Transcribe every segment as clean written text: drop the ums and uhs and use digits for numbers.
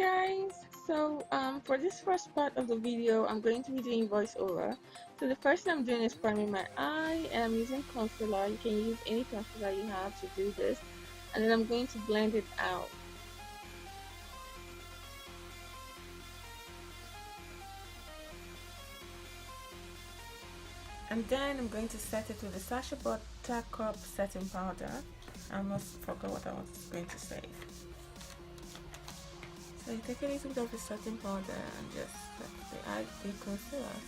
guys, for this first part of the video I'm going to be doing voiceover. So the first thing I'm doing is priming my eye, and I'm using concealer. You can use any concealer you have to do this, and then I'm going to blend it out. And then I'm going to set it with the Sacha Buttercup setting powder. I almost forgot what I was going to say. So you take a little bit of the setting powder and just add the concealer.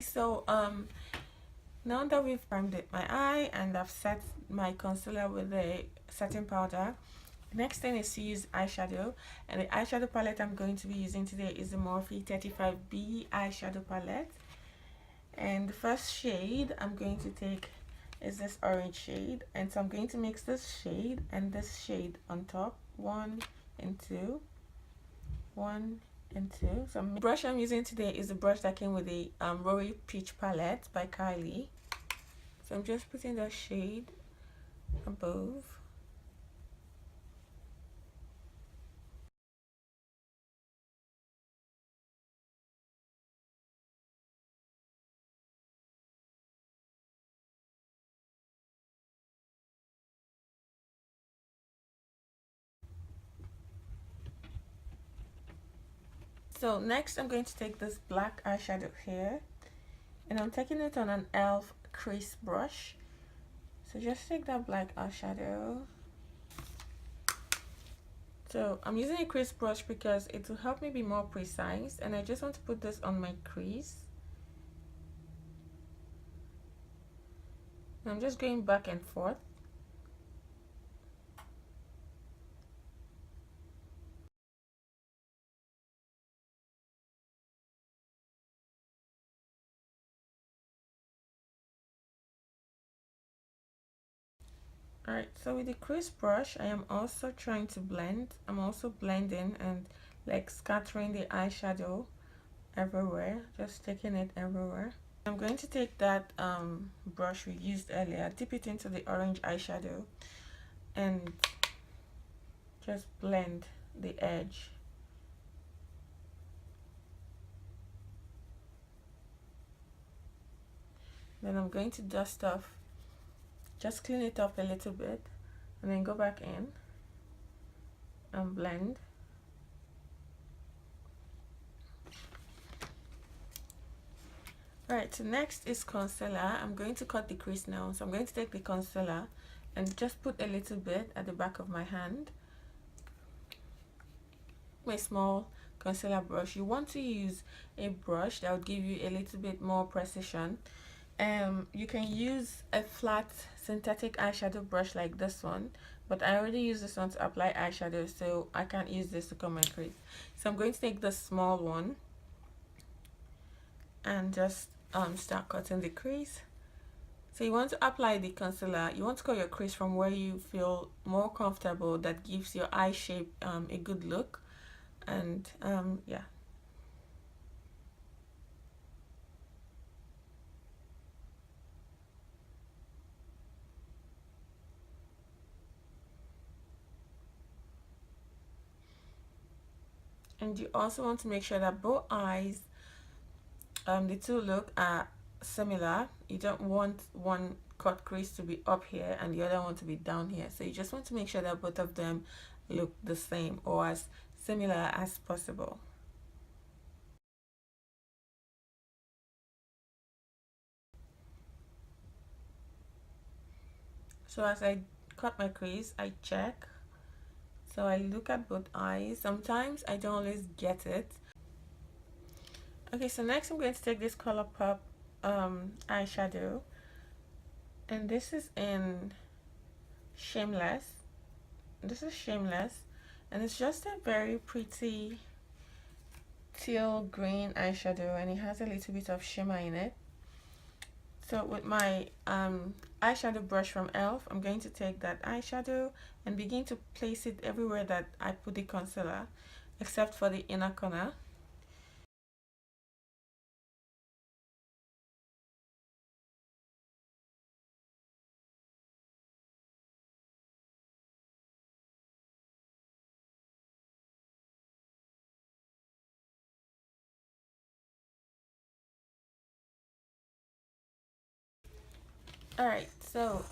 So now that we've primed my eye and I've set my concealer with the setting powder, next thing is to use eyeshadow, and the eyeshadow palette I'm going to be using today is the Morphe 35B eyeshadow palette. And the first shade I'm going to take is this orange shade, and so I'm going to mix this shade and this shade on top, 1 and 2, 1 and 2. So the brush I'm using today is the brush that came with the Rory Peach palette by Kylie. So I'm just putting that shade above. So next I'm going to take this black eyeshadow here, and I'm taking it on an e.l.f. crease brush. So just take that black eyeshadow. So I'm using a crease brush because it will help me be more precise, and I just want to put this on my crease. And I'm just going back and forth. Alright, so with the crease brush, I am also trying to blend. I'm also blending and like scattering the eyeshadow everywhere, just taking it everywhere. I'm going to take that brush we used earlier, dip it into the orange eyeshadow, and just blend the edge. Then I'm going to dust off, just clean it up a little bit, and then go back in and blend. Alright, so next is concealer. I'm going to cut the crease now, so I'm going to take the concealer and just put a little bit at the back of my hand. My small concealer brush. You want to use a brush that would give you a little bit more precision. You can use a flat synthetic eyeshadow brush like this one, but I already use this one to apply eyeshadow, so I can't use this to cut my crease. So I'm going to take the small one and just start cutting the crease. So you want to apply the concealer, you want to cut your crease from where you feel more comfortable, that gives your eye shape a good look. And yeah. And you also want to make sure that both eyes, the two look are similar. You don't want one cut crease to be up here and the other one to be down here. So you just want to make sure that both of them look the same or as similar as possible. So as I cut my crease, I check. So I look at both eyes. Sometimes I don't always get it. Okay, so next I'm going to take this ColourPop eyeshadow, and this is in Shameless. This is Shameless, and it's just a very pretty teal green eyeshadow, and it has a little bit of shimmer in it. So with my eyeshadow brush from e.l.f., I'm going to take that eyeshadow and begin to place it everywhere that I put the concealer, except for the inner corner. Alright, so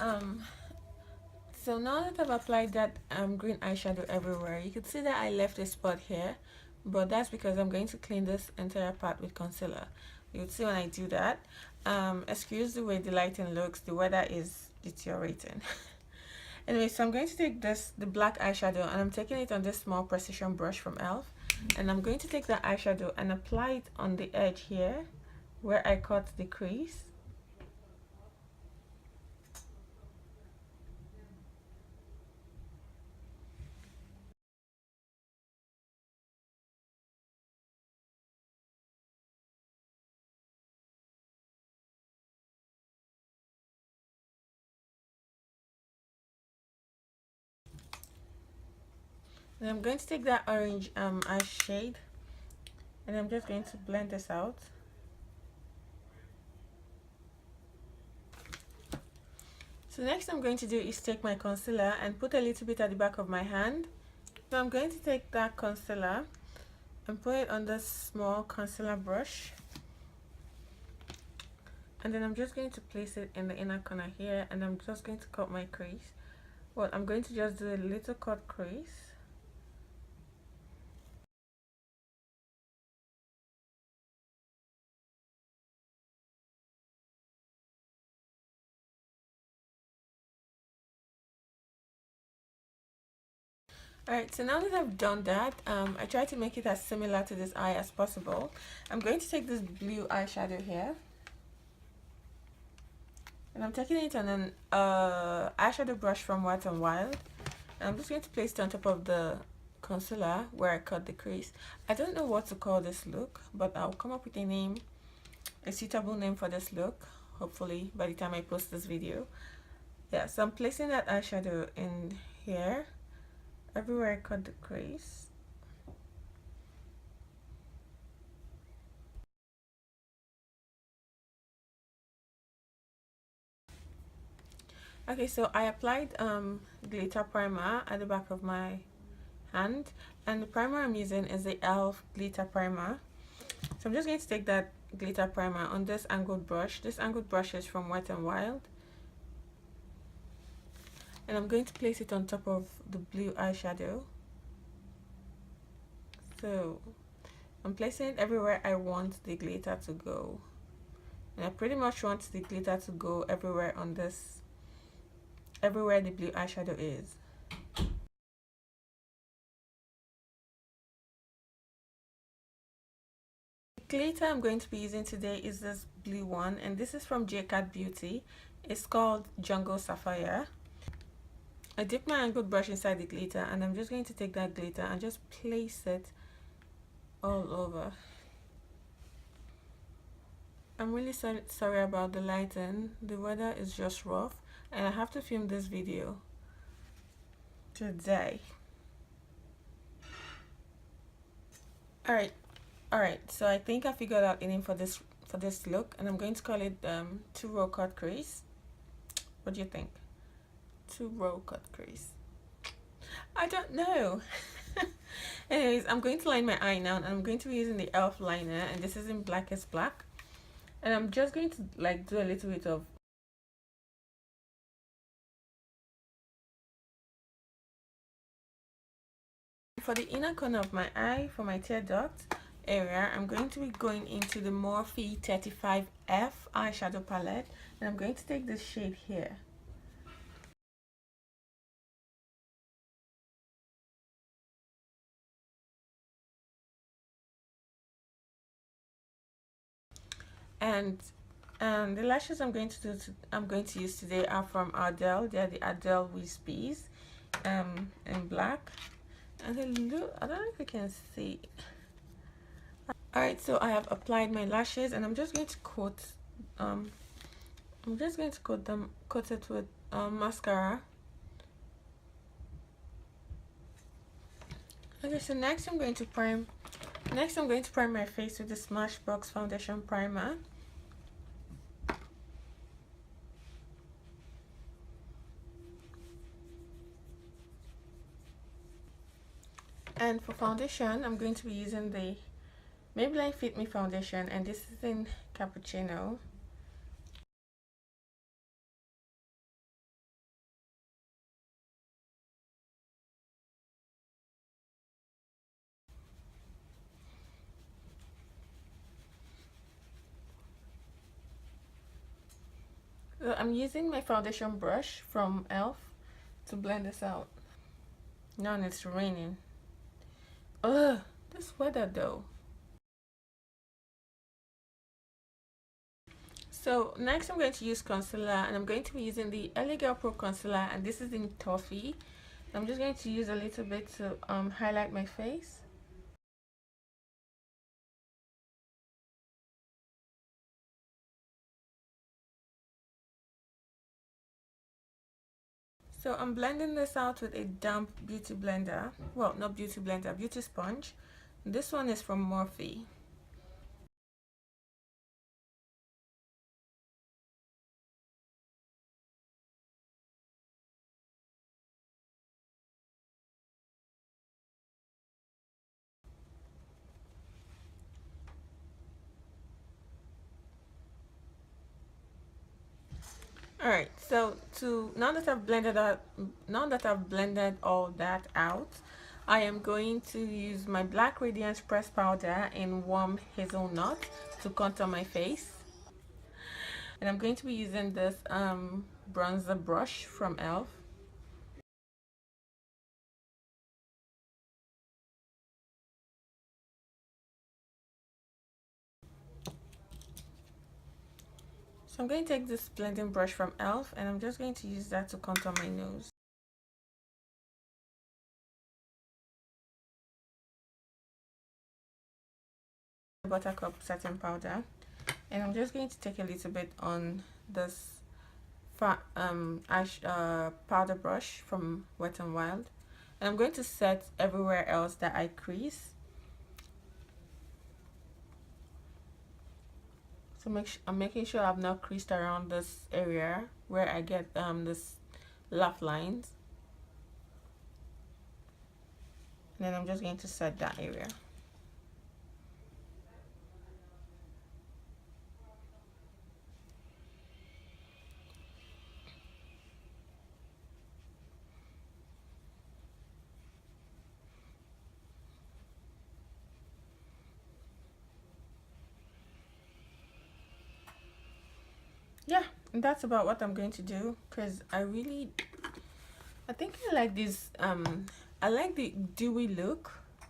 now that I've applied that green eyeshadow everywhere, you can see that I left a spot here, but that's because I'm going to clean this entire part with concealer. You'll see when I do that. Excuse the way the lighting looks, the weather is deteriorating. Anyway, so I'm going to take the black eyeshadow, and I'm taking it on this small precision brush from e.l.f. And I'm going to take that eyeshadow and apply it on the edge here where I cut the crease. And I'm going to take that orange ash shade, and I'm just going to blend this out. So next I'm going to do is take my concealer and put a little bit at the back of my hand. So I'm going to take that concealer and put it on this small concealer brush, and then I'm just going to place it in the inner corner here, and I'm just going to cut my crease. Well, I'm going to just do a little cut crease. Alright, so now that I've done that, I try to make it as similar to this eye as possible. I'm going to take this blue eyeshadow here, and I'm taking it on an eyeshadow brush from Wet n Wild, and I'm just going to place it on top of the concealer where I cut the crease. I don't know what to call this look, but I'll come up with a name, a suitable name for this look, hopefully by the time I post this video. Yeah, so I'm placing that eyeshadow in here everywhere I cut the crease. Okay, so I applied glitter primer at the back of my hand, and the primer I'm using is the e.l.f. glitter primer. So I'm just going to take that glitter primer on this angled brush. This angled brush is from Wet n Wild, and I'm going to place it on top of the blue eyeshadow. So I'm placing it everywhere I want the glitter to go, and I pretty much want the glitter to go everywhere on this, everywhere the blue eyeshadow is. The glitter I'm going to be using today is this blue one, and this is from J-Cat Beauty. It's called Jungle Sapphire. I dip my angled brush inside the glitter, and I'm just going to take that glitter and just place it all over. I'm really sorry about the lighting. The weather is just rough, and I have to film this video today. Alright, so I think I figured out a name for this look, and I'm going to call it 2-row cut crease. What do you think? 2-row cut crease. I don't know. Anyways, I'm going to line my eye now, and I'm going to be using the e.l.f. liner, and this is in Blackest Black, and I'm just going to like do a little bit of for the inner corner of my eye, for my tear duct area. I'm going to be going into the Morphe 35F eyeshadow palette, and I'm going to take this shade here. And the lashes I'm going to use today are from Ardell. They're the Ardell Wispies in black, and they look, I don't know if you can see. Alright, so I have applied my lashes, and I'm just going to coat coat it with mascara. Okay, so next I'm going to prime my face with the Smashbox foundation primer. And for foundation, I'm going to be using the Maybelline Fit Me foundation, and this is in Cappuccino. So I'm using my foundation brush from e.l.f. to blend this out. Now it's raining. Ugh, this weather though. So next I'm going to use concealer, and I'm going to be using the LA Girl Pro concealer, and this is in Toffee. I'm just going to use a little bit to highlight my face. So I'm blending this out with a damp beauty blender. Well, not beauty blender, beauty sponge. This one is from Morphe. Alright, so now that I've blended all that out, I am going to use my black radiance pressed powder in warm hazelnut to contour my face. And I'm going to be using this bronzer brush from e.l.f. So I'm going to take this blending brush from e.l.f. and I'm just going to use that to contour my nose. Buttercup setting powder, and I'm just going to take a little bit on this powder brush from Wet n Wild, and I'm going to set everywhere else that I crease. So I'm making sure I've not creased around this area where I get this laugh lines, and then I'm just going to set that area. Yeah, and that's about what I'm going to do, because I think I like this I like the dewy look. I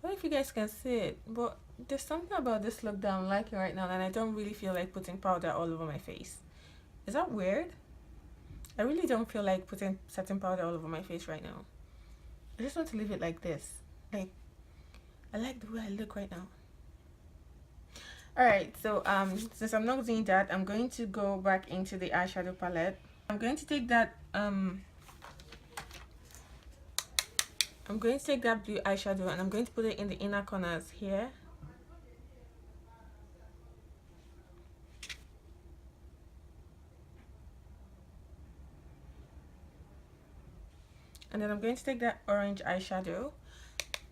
don't know if you guys can see it, but there's something about this look that I'm liking right now, and I don't really feel like putting powder all over my face. Is that weird? I really don't feel like putting setting powder all over my face right now. I just want to leave it like this. Like, I like the way I look right now. Alright, so since I'm not doing that, I'm going to go back into the eyeshadow palette. I'm going to take that blue eyeshadow, and I'm going to put it in the inner corners here. And then I'm going to take that orange eyeshadow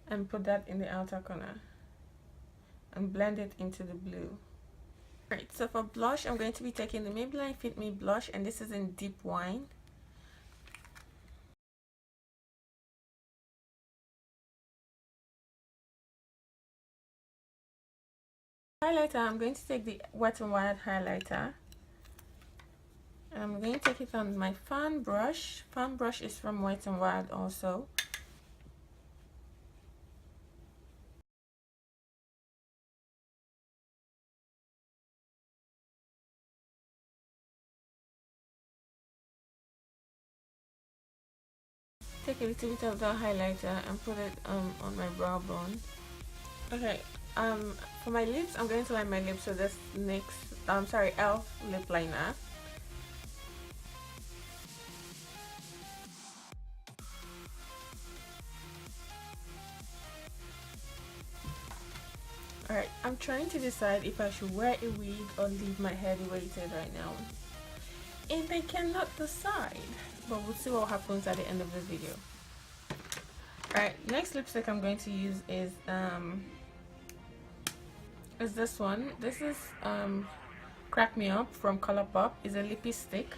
and put that in the outer corner and blend it into the blue. Alright, so for blush, I'm going to be taking the Maybelline Fit Me blush, and this is in Deep Wine. Highlighter, I'm going to take the Wet n Wild highlighter, and I'm going to take it on my fan brush. Fan brush is from Wet n Wild also. Take a little bit of that highlighter and put it on my brow bone. Okay, for my lips, I'm going to line my lips with this e.l.f. lip liner. Alright, I'm trying to decide if I should wear a wig or leave my hair weighted right now. And I cannot decide, but we'll see what happens at the end of the video. Alright, next lipstick I'm going to use is this one. This is Crack Me Up from Colourpop. It's a lippy stick.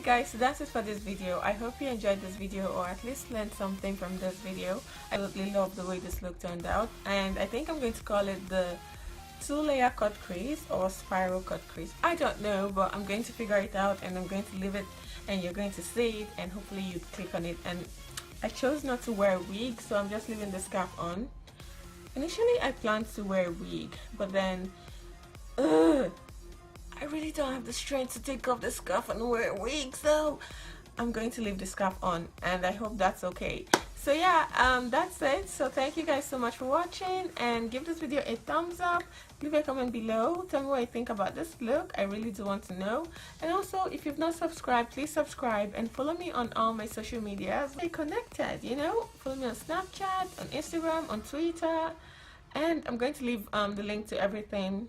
guys, so that's it for this video. I hope you enjoyed this video, or at least learned something from this video. I absolutely love the way this look turned out, and I think I'm going to call it the 2-layer cut crease or spiral cut crease. I don't know, but I'm going to figure it out, and I'm going to leave it and you're going to see it, and hopefully you click on it. And I chose not to wear a wig, so I'm just leaving the scarf on. Initially I planned to wear a wig, but then I really don't have the strength to take off the scarf and wear a wig, so I'm going to leave the scarf on, and I hope that's okay. So yeah, that's it. So thank you guys so much for watching, and give this video a thumbs up. Leave a comment below, tell me what you think about this look. I really do want to know. And also, if you've not subscribed, please subscribe and follow me on all my social medias. Stay connected, you know, follow me on Snapchat, on Instagram, on Twitter, and I'm going to leave the link to everything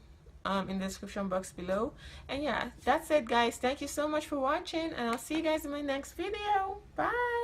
in the description box below. And yeah, that's it guys. Thank you so much for watching, and I'll see you guys in my next video. Bye.